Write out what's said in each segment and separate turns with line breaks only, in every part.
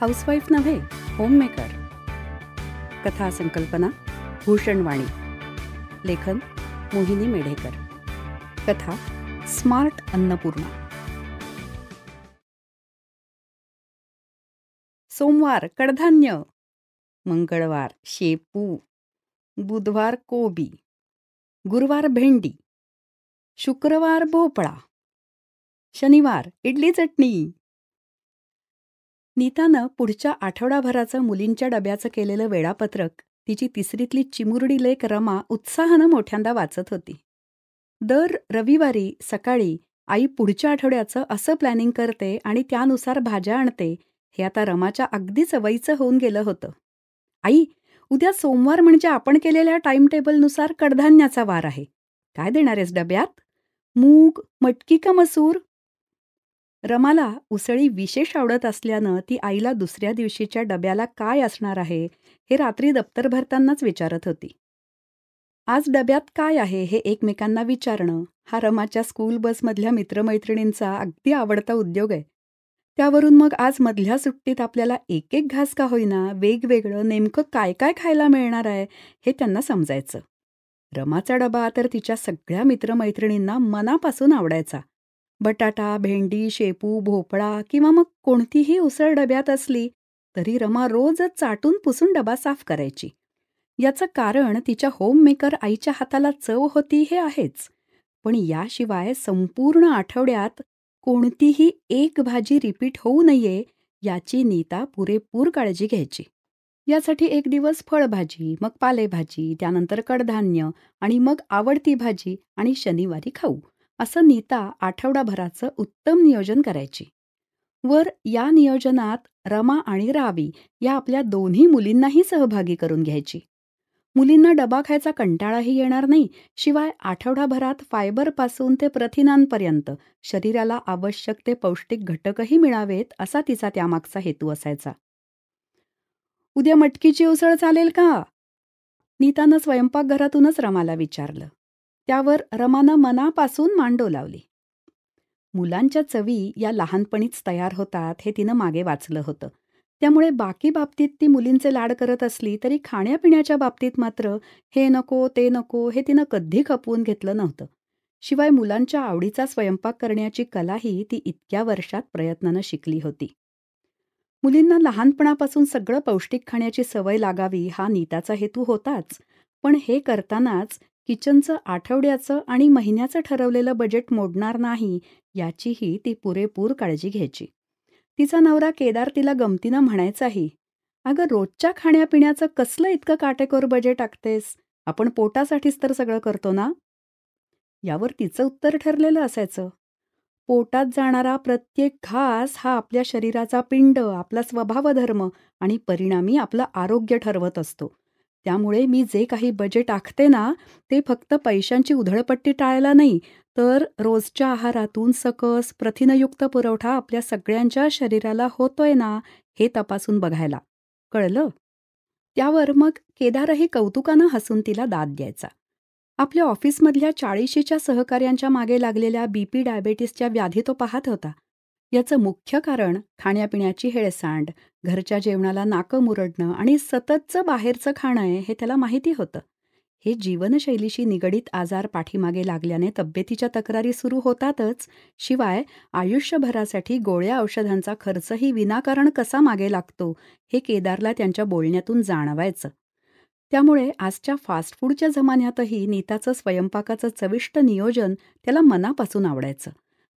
Housewife नव्हे, homemaker. कथा संकल्पना भूषणवाणी. लेखन मोहिनी मेढेकर. कथा स्मार्ट अन्नपूर्णा. सोमवार कडधान्य, मंगळवार शेपू, बुधवार कोबी, गुरुवार भेंडी, शुक्रवार भोपळा, शनिवार इडली चटणी. नीतानं पुढच्या आठवडाभराचं मुलींच्या डब्याचं केलेलं वेळापत्रक तिची तिसरीतली चिमुरडी लेक रमा उत्साहानं मोठ्यांदा वाचत होती. दर रविवारी सकाळी आई पुढच्या आठवड्याचं असं प्लॅनिंग करते आणि त्यानुसार भाज्या आणते हे आता रमाच्या अगदी सवयीचं होऊन गेलं होतं. आई, उद्या सोमवार म्हणजे आपण केलेल्या टाइम टेबलनुसार कडधान्याचा वार आहे. काय देणार आहेस डब्यात? मूग, मटकी का मसूर? रमाला उसळी विशेष आवडत असल्यानं ती आईला दुसऱ्या दिवशीच्या डब्याला काय असणार आहे हे रात्री दप्तर भरतानाच विचारत होती. आज डब्यात काय आहे हे एकमेकांना विचारणं हा रमाच्या स्कूल बसमधल्या मित्रमैत्रिणींचा अगदी आवडता उद्योग आहे. त्यावरून मग आज मधल्या सुट्टीत आपल्याला एक एक घास का होईना वेगवेगळं नेमकं काय काय खायला मिळणार आहे हे त्यांना समजायचं. रमाचा डबा तर तिच्या सगळ्या मित्रमैत्रिणींना मनापासून आवडायचा. बटाटा, भेंडी, शेपू, भोपळा किंवा मग कोणतीही उसळ डब्यात असली तरी रमा रोजच चाटून पुसून डबा साफ करायची. याचं कारण तिच्या होममेकर आईच्या हाताला चव होती हे आहेच, पण याशिवाय संपूर्ण आठवड्यात कोणतीही एक भाजी रिपीट होऊ नये याची नीता पुरेपूर काळजी घ्यायची. यासाठी एक दिवस फळभाजी, मग पालेभाजी, त्यानंतर कडधान्य आणि मग आवडती भाजी आणि शनिवारी खाऊ असं नीता आठवडाभराचं उत्तम नियोजन करायची. वर या नियोजनात रमा आणि रावी या आपल्या दोन्ही मुलींनाही सहभागी करून घ्यायची. मुलींना डबा खायचा कंटाळाही येणार नाही, शिवाय आठवडाभरात फायबरपासून ते प्रथिनांपर्यंत शरीराला आवश्यक ते पौष्टिक घटकही मिळावेत असा तिचा त्यामागचा हेतू असायचा. उद्या मटकीची उसळ चालेल का? नीतानं स्वयंपाकघरातूनच रमाला विचारलं. त्यावर रमानं मनापासून मान डोलावली. मुलांच्या चवी या लहानपणीच तयार होतात हे तिनं मागे वाचलं होतं. त्यामुळे बाकी बाबतीत ती मुलींचे लाड करत असली तरी खाण्यापिण्याच्या बाबतीत मात्र हे नको ते नको हे तिनं कधी खपवून घेतलं नव्हतं. शिवाय मुलांच्या आवडीचा स्वयंपाक करण्याची कलाही ती इतक्या वर्षात प्रयत्नानं शिकली होती. मुलींना लहानपणापासून सगळं पौष्टिक खाण्याची सवय लागावी हा नीताचा हेतू होताच, पण हे करतानाच किचनचं आठवड्याचं आणि महिन्याचं ठरवलेलं बजेट मोडणार नाही याचीही ती पुरेपूर काळजी घ्यायची. तिचा नवरा केदार तिला गमतीनं म्हणायचाही, अगं रोजच्या खाण्यापिण्याचं कसलं इतकं काटेकोर बजेट आखतेस? आपण पोटासाठीच तर सगळं करतो ना? यावर तिचं उत्तर ठरलेलं असायचं, पोटात जाणारा प्रत्येक घास हा आपल्या शरीराचा पिंड, आपला स्वभावधर्म आणि परिणामी आपलं आरोग्य ठरवत असतो. त्यामुळे मी जे काही बजेट आखते ना ते फक्त पैशांची उधळपट्टी टाळायला नाही, तर रोजच्या आहारातून सकस प्रथिनयुक्त पुरवठा आपल्या सगळ्यांच्या शरीराला होतोय ना हे तपासून बघायला. कळलं? त्यावर मग केदारही कौतुकानं हसून तिला दाद द्यायचा. आपल्या ऑफिसमधल्या 40शीच्या सहकाऱ्यांच्या मागे लागलेल्या बीपी डायबेटीसच्या व्याधी तो पाहत होता. याचं मुख्य कारण खाण्यापिण्याची हेळसांड, घरच्या जेवणाला नाकं मुरडणं आणि सततचं बाहेरचं खाणं आहे हे त्याला माहिती होतं. हे जीवनशैलीशी निगडीत आजार पाठीमागे लागल्याने तब्येतीच्या तक्रारी सुरू होतातच, शिवाय आयुष्यभरासाठी गोळ्या औषधांचा खर्चही विनाकारण कसा मागे लागतो हे केदारला त्यांच्या बोलण्यातून जाणवायचं. त्यामुळे आजच्या फास्ट फूडच्या जमान्यातही नीताचं स्वयंपाकाचं चविष्ट नियोजन त्याला मनापासून आवडायचं.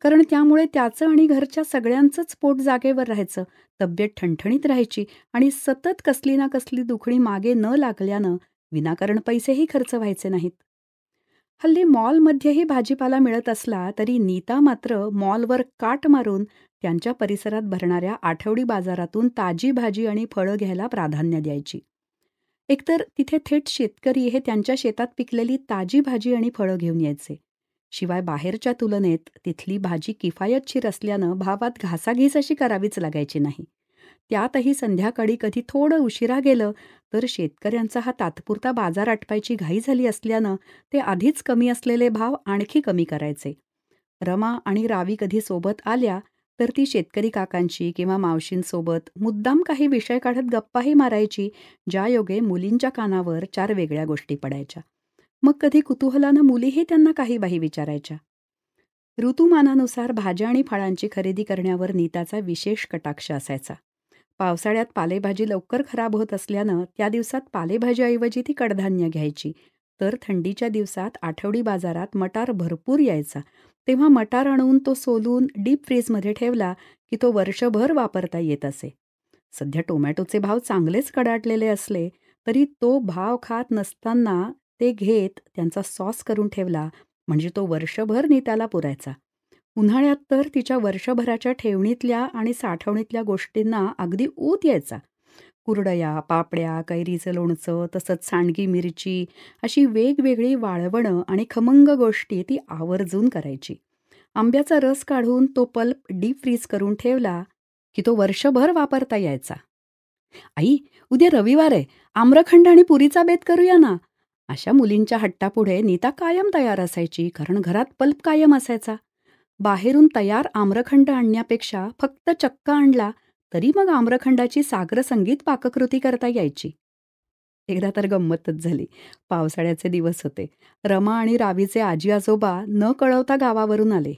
कारण त्यामुळे त्याचं आणि घरच्या सगळ्यांचंच पोट जागेवर राहायचं, तब्येत ठणठणीत राहायची आणि सतत कसली ना कसली दुखणी मागे न लागल्यानं विनाकारण पैसेही खर्च व्हायचे नाहीत. हल्ली मॉलमध्येही भाजीपाला मिळत असला तरी नीता मात्र मॉलवर काट मारून त्यांच्या परिसरात भरणाऱ्या आठवडी बाजारातून ताजी भाजी आणि फळं घ्यायला प्राधान्य द्यायची. एकतर तिथे थेट शेतकरी हे त्यांच्या शेतात पिकलेली ताजी भाजी आणि फळं घेऊन यायचे. शिवाय बाहेरच्या तुलनेत तिथली भाजी किफायतशीर असल्यानं भावात घासाघीस अशी करावीच लागायची नाही. त्यातही संध्याकाळी कधी थोडं उशिरा गेलं तर शेतकऱ्यांचा हा तात्पुरता बाजार आटपायची घाई झाली असल्यानं ते आधीच कमी असलेले भाव आणखी कमी करायचे. रमा आणि रावी कधी सोबत आल्या तर ती शेतकरी काकांची किंवा मावशींसोबत मुद्दाम काही विषय काढत गप्पाही मारायची, ज्यायोगे मुलींच्या कानावर 4 वेगळ्या गोष्टी पडायच्या. मग कधी कुतूहलानं मुलीही त्यांना काही-बाही विचारायच्या. ऋतुमानानुसार भाज्या आणि फळांची खरेदी करण्यावर नीताचा विशेष कटाक्ष असायचा. पावसाळ्यात पालेभाजी लवकर खराब होत असल्यानं त्या दिवसात पालेभाजीऐवजी ती कडधान्य घ्यायची. तर थंडीच्या दिवसात आठवडी बाजारात मटार भरपूर यायचा. तेव्हा मटार आणून तो सोलून डीप फ्रीजमध्ये ठेवला की तो वर्षभर वापरता येत असे. सध्या टोमॅटोचे भाव चांगलेच कडाडलेले असले तरी तो भाव खात नसताना ते घेत त्यांचा सॉस करून ठेवला म्हणजे तो वर्षभर नीताला पुरायचा. उन्हाळ्यात तर तिच्या वर्षभराच्या ठेवणीतल्या आणि साठवणीतल्या गोष्टींना अगदी ऊत यायचा. कुरडया, पापड्या, कैरीचं लोणचं, तसंच सांडगी मिरची अशी वेगवेगळी वाळवणं आणि खमंग गोष्टी ती आवर्जून करायची. आंब्याचा रस काढून तो पल्प डीप फ्रीज करून ठेवला की तो वर्षभर वापरता यायचा. "आई, उद्या रविवार आहे. आम्रखंड आणि पुरीचा बेत करूया ना." अशा मुलींच्या हट्टापुढे नीता कायम तयार असायची, कारण घरात पल्प कायम असायचा. बाहेरून तयार आम्रखंड आणण्यापेक्षा फक्त चक्का आणला तरी मग आम्रखंडाची साग्रसंगीत पाककृती करता यायची. एकदा तर गंमतच झाली. पावसाळ्याचे दिवस होते. रमा आणि रावीचे आजी-आजोबा न कळवता गावावरून आले.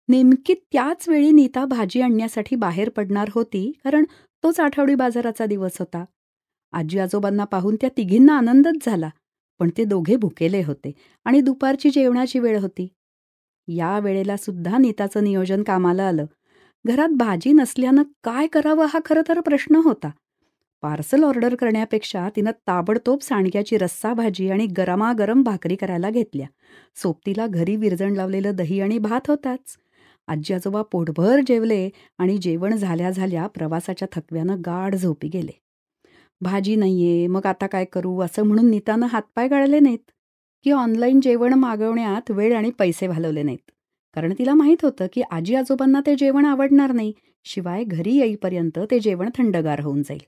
नेमकी त्याच वेळी नीता भाजी आणण्यासाठी बाहेर पडणार होती, कारण तोच आठवडी बाजाराचा दिवस होता. आजी-आजोबांना पाहून त्या तिघींना आनंदच झाला. पण ते दोघे भुकेले होते आणि दुपारची जेवणाची वेळ होती. या वेळेला सुद्धा नीताचं नियोजन कामाला आलं. घरात भाजी नसल्यानं काय करावं हा खरं तर प्रश्न होता. पार्सल ऑर्डर करण्यापेक्षा तिनं ताबडतोब सांडग्याची रस्सा भाजी आणि गरमागरम भाकरी करायला घेतल्या. सोबतीला घरी विरजण लावलेलं दही आणि भात होताच. आजी-आजोबा पोटभर जेवले आणि जेवण झाल्या झाल्या प्रवासाच्या थकव्यानं गाढ झोपी गेले. भाजी नाहीये, मग आता काय करू असं म्हणून नीतानं हातपाय गाळले नाहीत, की ऑनलाईन जेवण मागवण्यात वेळ आणि पैसे घालवले नाहीत. कारण तिला माहीत होतं की आजी-आजोबांना ते जेवण आवडणार नाही. शिवाय घरी येईपर्यंत ते जेवण थंडगार होऊन जाईल.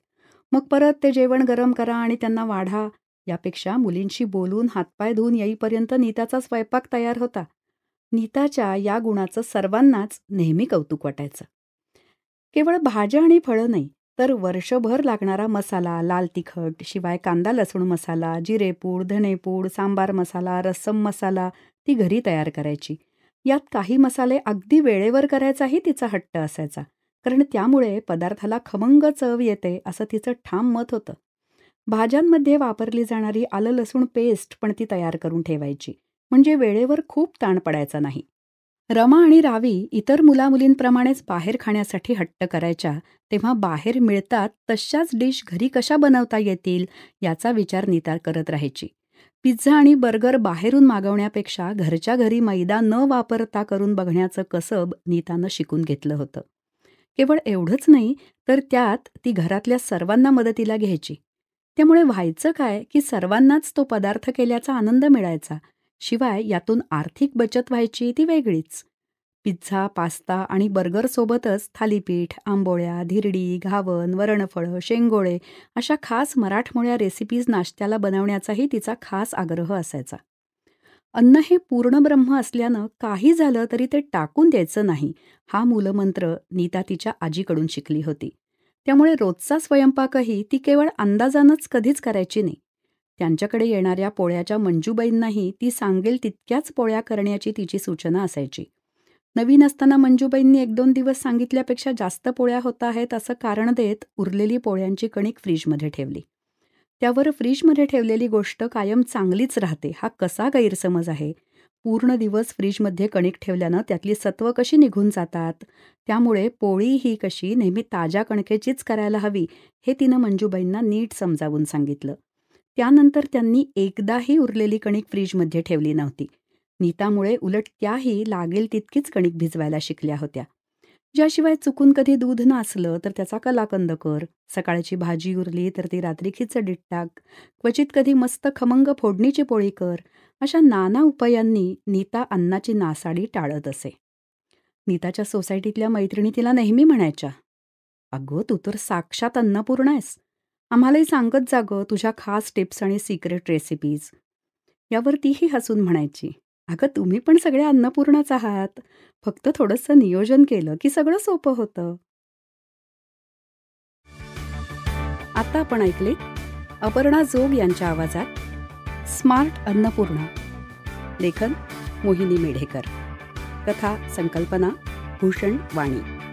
मग परत ते जेवण गरम करा आणि त्यांना वाढा. यापेक्षा मुलींशी बोलून हातपाय धुवून येईपर्यंत नीताचा स्वयंपाक तयार होता. नीताच्या या गुणाचं सर्वांनाच नेहमी कौतुक वाटायचं. केवळ भाज्या आणि फळं नाही, तर वर्षभर लागणारा मसाला, लाल तिखट, शिवाय कांदा लसूण मसाला, जिरेपूड, धनेपूड, सांबार मसाला, रस्सम मसाला ती घरी तयार करायची. यात काही मसाले अगदी वेळेवर करायचाही तिचा हट्ट असायचा. कारण त्यामुळे पदार्थाला खमंग चव येते असं तिचं ठाम मत होतं. भाज्यांमध्ये वापरली जाणारी आलं लसूण पेस्ट पण ती तयार करून ठेवायची. म्हणजे वेळेवर खूप ताण पडायचा नाही. रमा आणि रावी इतर मुलामुलींप्रमाणेच बाहेर खाण्यासाठी हट्ट करायच्या, तेव्हा बाहेर मिळतात तशाच डिश घरी कशा बनवता येतील याचा विचार नीता करत राहायची. पिझ्झा आणि बर्गर बाहेरून मागवण्यापेक्षा घरच्या घरी मैदा न वापरता करून बघण्याचं कसब नीतानं शिकून घेतलं होतं. केवळ एवढंच नाही, तर त्यात ती घरातल्या सर्वांना मदतीला घ्यायची. त्यामुळे व्हायचं काय की सर्वांनाच तो पदार्थ केल्याचा आनंद मिळायचा. शिवाय यातून आर्थिक बचत व्हायची ती वेगळीच. पिझ्झा, पास्ता आणि बर्गरसोबतच थालीपीठ, आंबोळ्या, धिरडी, घावन, वरणफळं, शेंगोळे अशा खास मराठमोळ्या रेसिपीज नाश्त्याला बनवण्याचाही तिचा खास आग्रह असायचा. अन्न हे पूर्ण ब्रह्म असल्यानं काही झालं तरी ते टाकून द्यायचं नाही, हा मूलमंत्र नीता तिच्या आजीकडून शिकली होती. त्यामुळे रोजचा स्वयंपाकही ती केवळ अंदाजानंच कधीच करायची नाही. त्यांच्याकडे येणाऱ्या पोळ्याच्या मंजूबाईंनाही ती सांगेल तितक्याच पोळ्या करण्याची तिची सूचना असायची. नवीन असताना मंजूबाईंनी 1-2 दिवस सांगितल्यापेक्षा जास्त पोळ्या होत आहेत असं कारण देत उरलेली पोळ्यांची कणिक फ्रीजमध्ये ठेवली. त्यावर फ्रीजमध्ये ठेवलेली गोष्ट कायम चांगलीच राहते हा कसा गैरसमज आहे. पूर्ण दिवस फ्रीजमध्ये कणिक ठेवल्यानं त्यातली सत्व कशी निघून जातात. त्यामुळे पोळी ही कशी नेहमी ताज्या कणकेचीच करायला हवी, हे तिनं मंजूबाईंना नीट समजावून सांगितलं. त्यानंतर त्यांनी एकदाही उरलेली कणिक फ्रीजमध्ये ठेवली नव्हती. नीतामुळे उलट त्याही लागेल तितकीच कणिक भिजवायला शिकल्या होत्या. ज्याशिवाय चुकून कधी दूध नसलं तर त्याचा कलाकंद कर, सकाळची भाजी उरली तर ती रात्री खिचडीत टाक, क्वचित कधी मस्त खमंग फोडणीची पोळी कर, अशा नाना उपायांनी नीता अन्नाची नासाडी टाळत असे. नीताच्या सोसायटीतल्या मैत्रिणी तिला नेहमी म्हणायच्या, "अगं, तू तर साक्षात अन्नपूर्णा आहेस. आम्हालाही सांगत जा गं तुझ्या खास टिप्स आणि सिक्रेट रेसिपीज." यावर तीही हसून म्हणायची, अगं तुम्ही पण सगळे अन्नपूर्णाच आहात. फक्त थोडंसं नियोजन केलं की सगळं सोपं होतं. आता आपण ऐकले अपर्णा जोग यांच्या आवाजात स्मार्ट अन्नपूर्णा. लेखन मोहिनी मेढेकर. कथा संकल्पना भूषण वाणी.